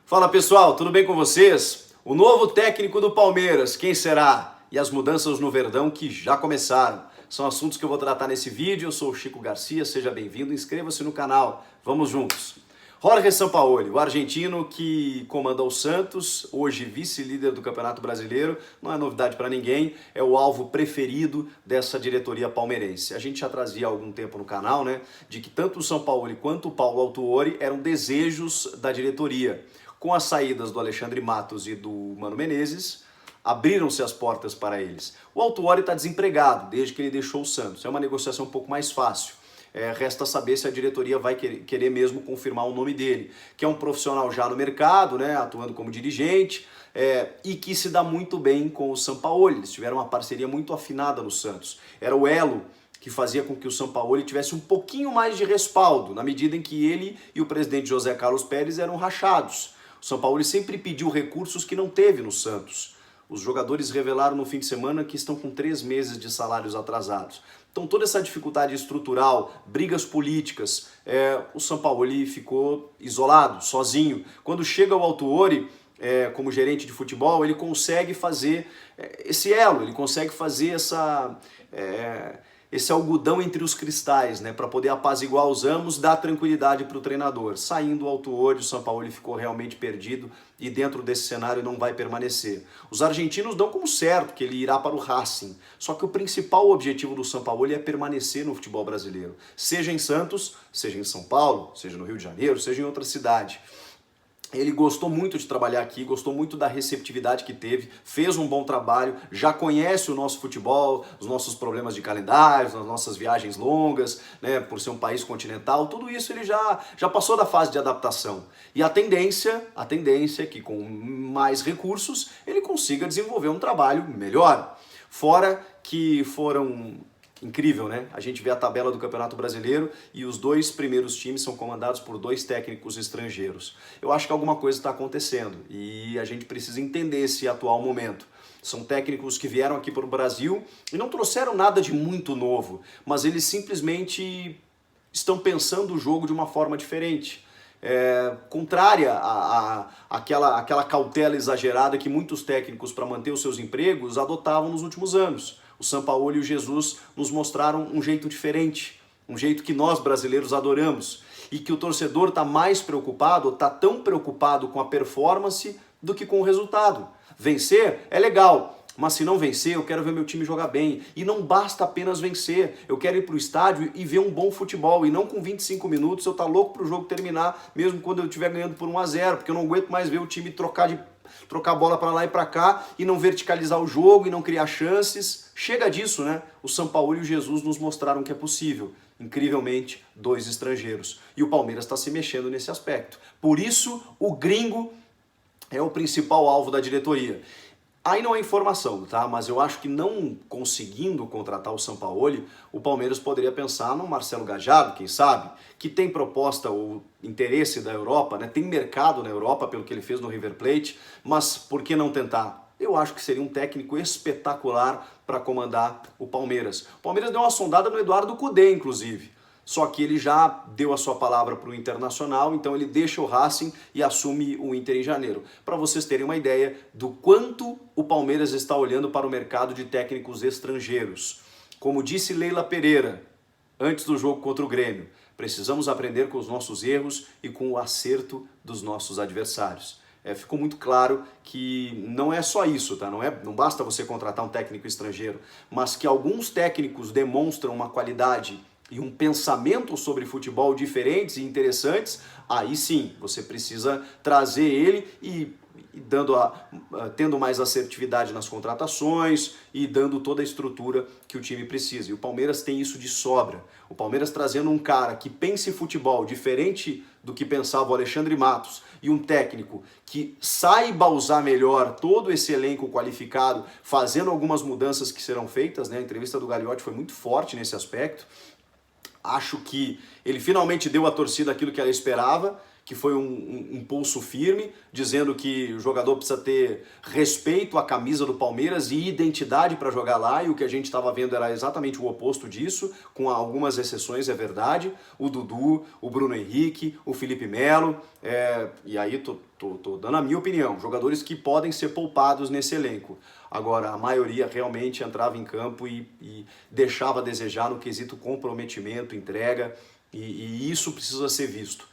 Fala pessoal, tudo bem com vocês? O novo técnico do Palmeiras, quem será? E as mudanças no Verdão que já começaram. São assuntos que eu vou tratar nesse vídeo. Eu sou o Chico Garcia, seja bem-vindo, inscreva-se no canal, vamos juntos. Jorge Sampaoli, o argentino que comanda o Santos, hoje vice-líder do Campeonato Brasileiro, não é novidade para ninguém, é o alvo preferido dessa diretoria palmeirense. A gente já trazia há algum tempo no canal, né, de que tanto o Sampaoli quanto o Paulo Autuori eram desejos da diretoria. Com as saídas do Alexandre Matos e do Mano Menezes, abriram-se as portas para eles. O Autuori está desempregado desde que ele deixou o Santos. É uma negociação um pouco mais fácil. Resta saber se a diretoria vai querer mesmo confirmar o nome dele, que é um profissional já no mercado, né, atuando como dirigente, e que se dá muito bem com o Sampaoli. Eles tiveram uma parceria muito afinada no Santos. Era o elo que fazia com que o Sampaoli tivesse um pouquinho mais de respaldo, na medida em que ele e o presidente José Carlos Pérez eram rachados. O Sampaoli sempre pediu recursos que não teve no Santos. Os jogadores revelaram no fim de semana que estão com 3 meses de salários atrasados. Então toda essa dificuldade estrutural, brigas políticas, o Sampaoli ficou isolado, sozinho. Quando chega o Autuori, como gerente de futebol, ele consegue fazer esse elo, ele consegue fazer esse algodão entre os cristais, né, para poder apaziguar os amos, dar tranquilidade para o treinador. Saindo o Autuori, o Sampaoli ficou realmente perdido e dentro desse cenário não vai permanecer. Os argentinos dão como certo que ele irá para o Racing, só que o principal objetivo do Sampaoli é permanecer no futebol brasileiro, seja em Santos, seja em São Paulo, seja no Rio de Janeiro, seja em outra cidade. Ele gostou muito de trabalhar aqui, gostou muito da receptividade que teve, fez um bom trabalho, já conhece o nosso futebol, os nossos problemas de calendário, as nossas viagens longas, né, por ser um país continental, tudo isso ele já passou da fase de adaptação. E a tendência é que com mais recursos ele consiga desenvolver um trabalho melhor. Fora que foram... Incrível, né? A gente vê a tabela do Campeonato Brasileiro e os 2 primeiros times são comandados por 2 técnicos estrangeiros. Eu acho que alguma coisa está acontecendo e a gente precisa entender esse atual momento. São técnicos que vieram aqui para o Brasil e não trouxeram nada de muito novo, mas eles simplesmente estão pensando o jogo de uma forma diferente. Contrária àquela cautela exagerada que muitos técnicos, para manter os seus empregos, adotavam nos últimos anos. O Sampaoli e o Jesus nos mostraram um jeito diferente, um jeito que nós brasileiros adoramos e que o torcedor está mais preocupado, está tão preocupado com a performance do que com o resultado. Vencer é legal, mas se não vencer, eu quero ver meu time jogar bem. E não basta apenas vencer, eu quero ir para o estádio e ver um bom futebol. E não com 25 minutos eu estar louco para o jogo terminar, mesmo quando eu estiver ganhando por 1-0, porque eu não aguento mais ver o time trocar a bola para lá e para cá e não verticalizar o jogo e não criar chances. Chega disso, né? O Sampaoli e o Jesus nos mostraram que é possível. Incrivelmente, 2 estrangeiros. E o Palmeiras está se mexendo nesse aspecto. Por isso, o gringo é o principal alvo da diretoria. Aí não é informação, tá? Mas eu acho que não conseguindo contratar o Sampaoli, o Palmeiras poderia pensar no Marcelo Gallardo, quem sabe, que tem proposta ou interesse da Europa, né? Tem mercado na Europa pelo que ele fez no River Plate, mas por que não tentar? Eu acho que seria um técnico espetacular para comandar o Palmeiras. O Palmeiras deu uma sondada no Eduardo Cudê, inclusive. Só que ele já deu a sua palavra para o Internacional, então ele deixa o Racing e assume o Inter em janeiro. Para vocês terem uma ideia do quanto o Palmeiras está olhando para o mercado de técnicos estrangeiros. Como disse Leila Pereira, antes do jogo contra o Grêmio, precisamos aprender com os nossos erros e com o acerto dos nossos adversários. Ficou muito claro que não é só isso, tá? Não basta você contratar um técnico estrangeiro, mas que alguns técnicos demonstram uma qualidade e um pensamento sobre futebol diferentes e interessantes, aí sim, você precisa trazer ele e tendo mais assertividade nas contratações e dando toda a estrutura que o time precisa. E o Palmeiras tem isso de sobra. O Palmeiras trazendo um cara que pense futebol diferente do que pensava o Alexandre Matos e um técnico que saiba usar melhor todo esse elenco qualificado, fazendo algumas mudanças que serão feitas, né? A entrevista do Gagliotti foi muito forte nesse aspecto. Acho que ele finalmente deu à torcida aquilo que ela esperava, que foi um pulso firme, dizendo que o jogador precisa ter respeito à camisa do Palmeiras e identidade para jogar lá, e o que a gente estava vendo era exatamente o oposto disso, com algumas exceções, é verdade, o Dudu, o Bruno Henrique, o Felipe Melo, e aí tô dando a minha opinião, jogadores que podem ser poupados nesse elenco. Agora, a maioria realmente entrava em campo e deixava a desejar no quesito comprometimento, entrega, e isso precisa ser visto.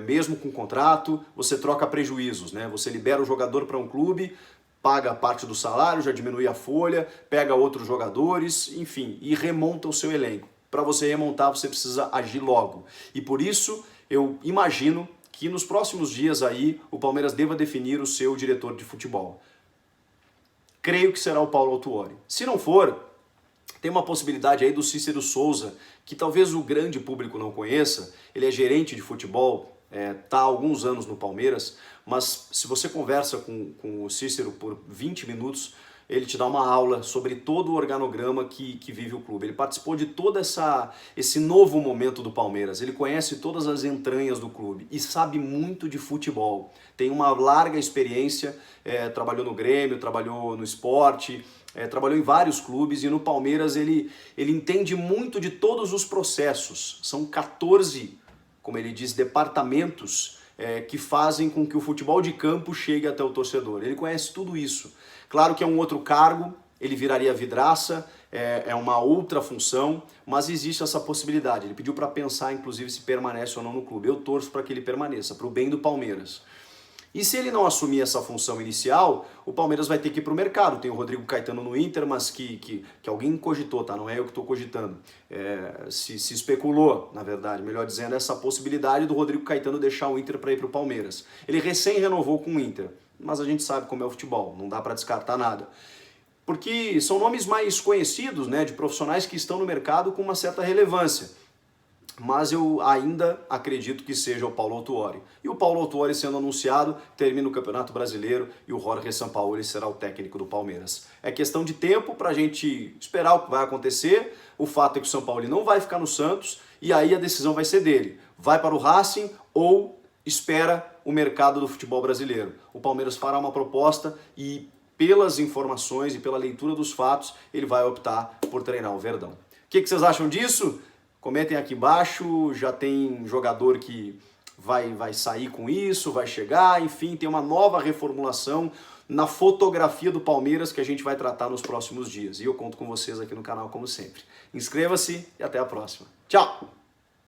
Mesmo com contrato, você troca prejuízos, né? Você libera o jogador para um clube, paga parte do salário, já diminui a folha, pega outros jogadores, enfim, e remonta o seu elenco. Para você remontar, você precisa agir logo. E por isso, eu imagino que nos próximos dias aí, o Palmeiras deva definir o seu diretor de futebol. Creio que será o Paulo Autuori. Se não for, tem uma possibilidade aí do Cícero Souza, que talvez o grande público não conheça. Ele é gerente de futebol, está há alguns anos no Palmeiras, mas se você conversa com o Cícero por 20 minutos, ele te dá uma aula sobre todo o organograma que vive o clube. Ele participou de todo esse novo momento do Palmeiras, ele conhece todas as entranhas do clube e sabe muito de futebol. Tem uma larga experiência, trabalhou no Grêmio, trabalhou no Sport, trabalhou em vários clubes, e no Palmeiras ele entende muito de todos os processos. São 14, como ele diz, departamentos que fazem com que o futebol de campo chegue até o torcedor. Ele conhece tudo isso. Claro que é um outro cargo, ele viraria vidraça, é uma outra função, mas existe essa possibilidade. Ele pediu para pensar, inclusive, se permanece ou não no clube. Eu torço para que ele permaneça, para o bem do Palmeiras. E se ele não assumir essa função inicial, o Palmeiras vai ter que ir para o mercado. Tem o Rodrigo Caetano no Inter, mas que alguém cogitou, tá? Não é eu que estou cogitando. Se especulou, na verdade, melhor dizendo, essa possibilidade do Rodrigo Caetano deixar o Inter para ir para o Palmeiras. Ele recém renovou com o Inter, mas a gente sabe como é o futebol, não dá para descartar nada. Porque são nomes mais conhecidos, né, de profissionais que estão no mercado com uma certa relevância. Mas eu ainda acredito que seja o Paulo Autuori. E o Paulo Autuori sendo anunciado, termina o Campeonato Brasileiro e o Jorge Sampaoli será o técnico do Palmeiras. É questão de tempo para a gente esperar o que vai acontecer. O fato é que o Sampaoli não vai ficar no Santos e aí a decisão vai ser dele. Vai para o Racing ou espera o mercado do futebol brasileiro. O Palmeiras fará uma proposta e, pelas informações e pela leitura dos fatos, ele vai optar por treinar o Verdão. O que vocês acham disso? Comentem aqui embaixo. Já tem jogador que vai sair com isso, vai chegar, enfim, tem uma nova reformulação na fotografia do Palmeiras que a gente vai tratar nos próximos dias. E eu conto com vocês aqui no canal como sempre. Inscreva-se e até a próxima. Tchau!